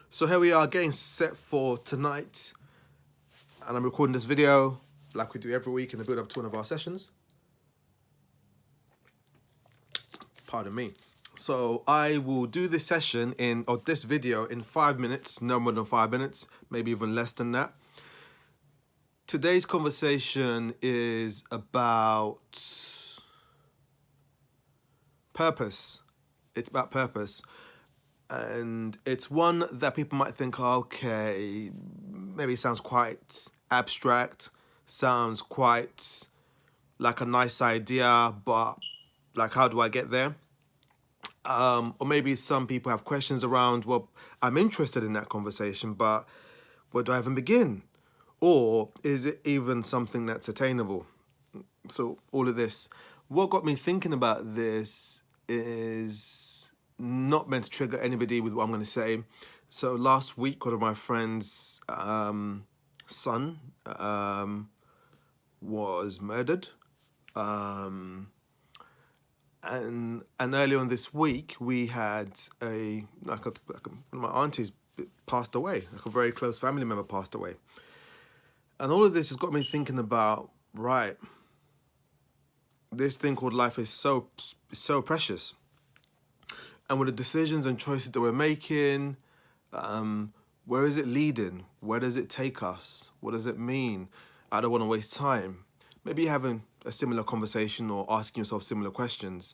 So here we are getting set for tonight, and I'm recording this video like we do every week in the build up to one of our sessions. Pardon me. So I will do this session or this video in 5 minutes, no more than 5 minutes, maybe even less than that. Today's conversation is about purpose. It's about purpose. And it's one that people might think, okay, maybe it sounds quite abstract, sounds quite like a nice idea, but like, how do I get there? Or maybe some people have questions around, well, I'm interested in that conversation, but where do I even begin? Or is it even something that's attainable? So all of this. What got me thinking about this is not meant to trigger anybody with what I'm going to say. So last week, one of my friend's son was murdered. And earlier on this week, we had one of my aunties passed away, like a very close family member passed away. And all of this has got me thinking about, right, this thing called life is so precious. And with the decisions and choices that we're making, where is it leading? Where does it take us? What does it mean? I don't want to waste time. Maybe you're having a similar conversation or asking yourself similar questions.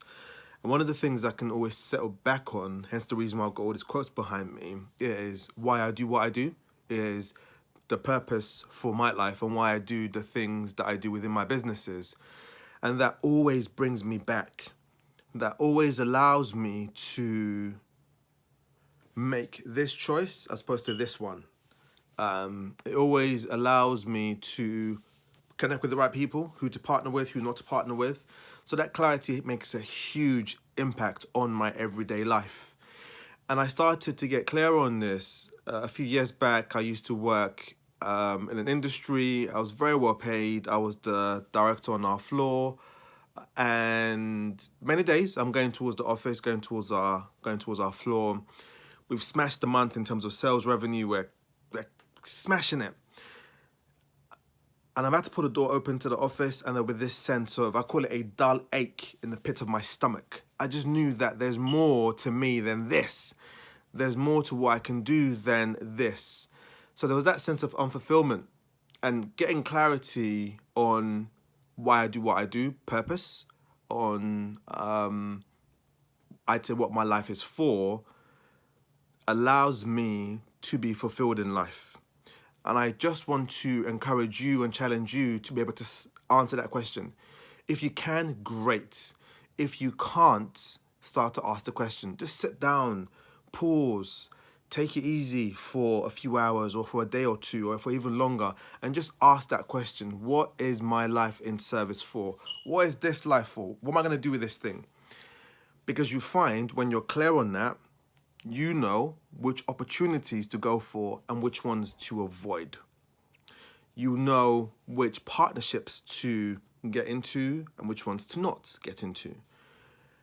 And one of the things I can always settle back on, hence the reason why I've got all these quotes behind me, is why I do what I do, is the purpose for my life and why I do the things that I do within my businesses. And that always brings me back. That always allows me to make this choice as opposed to this one. It always allows me to connect with the right people, who to partner with, who not to partner with. So that clarity makes a huge impact on my everyday life. And I started to get clear on this a few years back. I used to work in an industry. I was very well paid. I was the director on our floor. And many days I'm going towards the office, going towards our floor. We've smashed the month in terms of sales revenue. We're smashing it. And I'm about to put the door open to the office, and then with this sense of, I call it a dull ache in the pit of my stomach. I just knew that there's more to me than this. There's more to what I can do than this. So there was that sense of unfulfillment and getting clarity on why I do what I do, purpose, on I'd say what my life is for, allows me to be fulfilled in life. And I just want to encourage you and challenge you to be able to answer that question. If you can, great. If you can't, start to ask the question. Just sit down, pause, take it easy for a few hours or for a day or two or for even longer, and just ask that question. What is my life in service for? What is this life for? What am I going to do with this thing? Because you find when you're clear on that, you know which opportunities to go for and which ones to avoid. You know which partnerships to get into and which ones to not get into.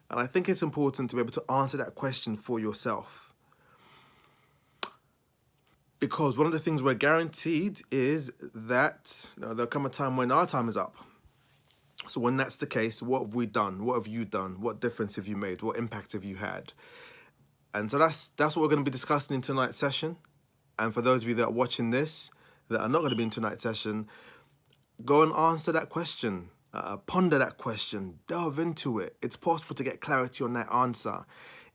And I think it's important to be able to answer that question for yourself. Because one of the things we're guaranteed is that there'll come a time when our time is up. So when that's the case, what have we done? What have you done? What difference have you made? What impact have you had? And so that's what we're going to be discussing in tonight's session. And for those of you that are watching this, that are not going to be in tonight's session, go and answer that question. Ponder that question. Delve into it. It's possible to get clarity on that answer.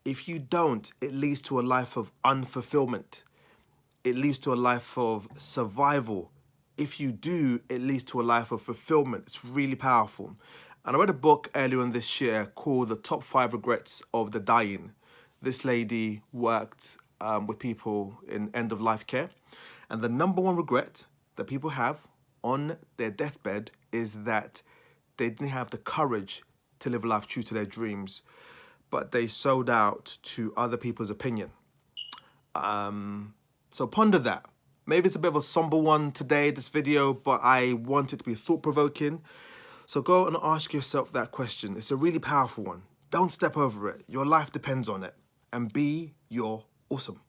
If you don't, it leads to a life of unfulfillment. It leads to a life of survival. If you do, it leads to a life of fulfillment. It's really powerful. And I read a book earlier in this year called The Top 5 Regrets of the Dying. This lady worked with people in end-of-life care. And the number one regret that people have on their deathbed is that they didn't have the courage to live life true to their dreams, but they sold out to other people's opinion. So ponder that. Maybe it's a bit of a somber one today, this video, but I want it to be thought-provoking. So go and ask yourself that question. It's a really powerful one. Don't step over it. Your life depends on it. And be your awesome.